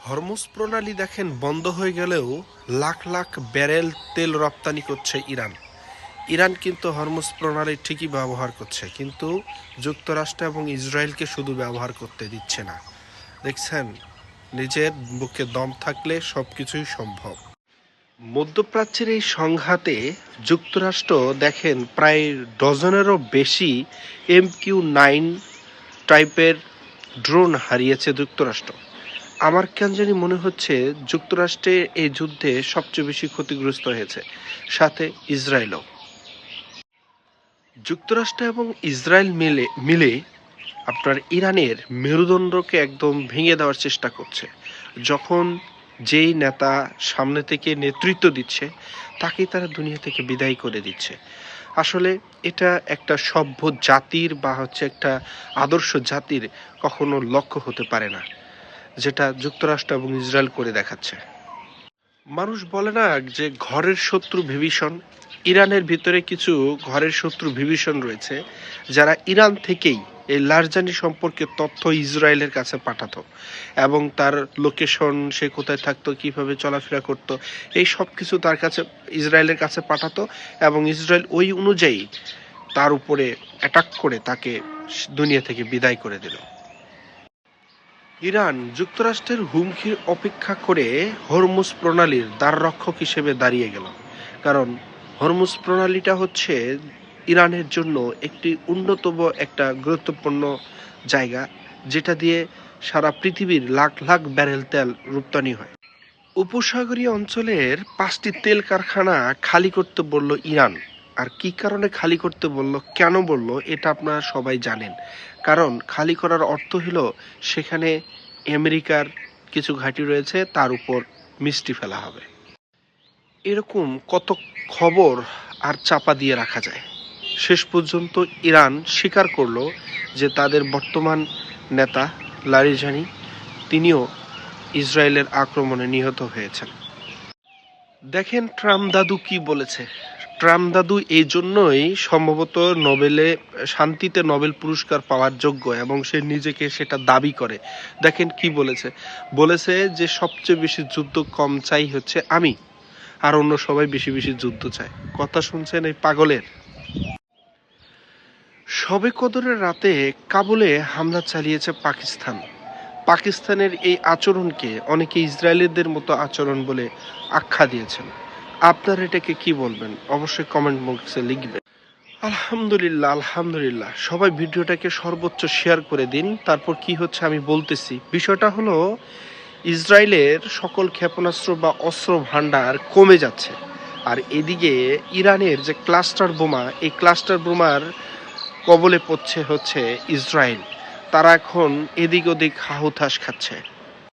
Hormuz প্রণালী দেখেন বন্ধ হয়ে গেলেও লাখ লাখ ব্যারেল তেল রপ্তানি করছে ইরান। ইরান কিন্তু হরমুজ প্রণালী ঠিকই ব্যবহার করছে, কিন্তু যুক্তরাষ্ট্র এবং ইসরায়েলকে শুধু ব্যবহার করতে দিচ্ছে না। দেখছেন, নিজের বুকে দম থাকলে সব কিছুই সম্ভব। মধ্যপ্রাচ্যের এই সংঘাতে যুক্তরাষ্ট্র দেখেন প্রায় ডজনেরও বেশি MQ-9 টাইপের ড্রোন হারিয়েছে যুক্তরাষ্ট্র। আমার কেন জানি মনে হচ্ছে যুক্তরাষ্ট্রে এই যুদ্ধে সবচেয়ে বেশি ক্ষতিগ্রস্ত হয়েছে, সাথে ইসরায়েলও। যুক্তরাষ্ট্র এবং ইসরায়েল মিলে মিলে আপনার ইরানের মেরুদণ্ডকে একদম ভেঙে দেওয়ার চেষ্টা করছে। যখন যেই নেতা সামনে থেকে নেতৃত্ব দিচ্ছে তাকেই তারা দুনিয়া থেকে বিদায় করে দিচ্ছে। আসলে এটা একটা সভ্য জাতির বা একটা আদর্শ জাতির কখনো লক্ষ্য হতে পারে না, যেটা যুক্তরাষ্ট্র এবং ইসরায়েল করে দেখাচ্ছে। মানুষ বলে না যে ঘরের শত্রু বিভীষণ। ইরানের ভিতরে কিছু ঘরের শত্রু বিভীষণ রয়েছে, যারা ইরান থেকেই এই লারজানি সম্পর্কে তথ্য ইসরায়েলের কাছে পাঠাতো, এবং তার লোকেশন, সে কোথায় থাকতো, কিভাবে চলাফেরা করতো, এই সব কিছু তার কাছে, ইসরায়েলের কাছে পাঠাতো, এবং ইসরায়েল ওই অনুযায়ী তার উপরে অ্যাটাক করে তাকে দুনিয়া থেকে বিদায় করে দিল। ইরান যুক্তরাষ্ট্রের হুমকির অপেক্ষা করে হরমুজ প্রণালীর দ্বাররক্ষক হিসেবে দাঁড়িয়ে গেল। কারণ হরমুজ প্রণালীটা হচ্ছে ইরানের জন্য একটি অন্যতম একটা গুরুত্বপূর্ণ জায়গা, যেটা দিয়ে সারা পৃথিবীর লাখ লাখ ব্যারেল তেল রপ্তানি হয়। উপসাগরীয় অঞ্চলের 5টি তেল কারখানা খালি করতে বলল ইরান। আর কি কারণে খালি করতে বলল, কেন বলল, এটা আপনারা সবাই জানেন। কারণ খালি করার অর্থ হলো সেখানে আমেরিকার কিছু ঘাঁটি রয়েছে, তার উপর মিষ্টি ফেলা হবে। এরকম কত খবর আর চাপা দিয়ে রাখা যায়। শেষ পর্যন্ত ইরান স্বীকার করলো যে তাদের বর্তমান নেতা লারিজানি, তিনিও ইসরায়েলের আক্রমণে নিহত হয়েছেন। দেখেন ট্রাম্প দাদু কি বলেছে। ট্রাম্প দাদু এই জন্যই সম্ভবত শান্তিতে নোবেল পুরস্কার পাওয়ার যোগ্য, এবং সে নিজেকে সেটা দাবি করে। দেখেন কি বলেছে। বলেছে যে সবচেয়ে বেশি যুদ্ধ কম চাই হচ্ছে আমি, আর অন্য সবাই বেশি বেশি যুদ্ধ চায়। কথা শুনছেন এই পাগলের? শবে কদরের রাতে কাবুলে হামলা চালিয়েছে পাকিস্তান। পাকিস্তানের এই আচরণকে অনেকে ইসরায়েলিদের মতো আচরণ বলে আখ্যা দিয়েছেন। আপনারা এটাকে কি বলবেন অবশ্যই কমেন্ট বক্সে লিখবেন। আলহামদুলিল্লাহ, আলহামদুলিল্লাহ। সবাই ভিডিওটাকে সর্বোচ্চ শেয়ার করে দিন। তারপর কি হচ্ছে আমি বলতেছি। বিষয়টা হলো, ইসরায়েলের সকল ক্ষেপণাস্ত্র বা অস্ত্র ভান্ডার কমে যাচ্ছে, আর এদিকে ইরানের যে ক্লাস্টার বোমা, এই ক্লাস্টার বোমার কবলে পড়ছে হচ্ছে ইসরায়েল। তারা এখন এদিক ওদিক হাহুতাশ খাচ্ছে।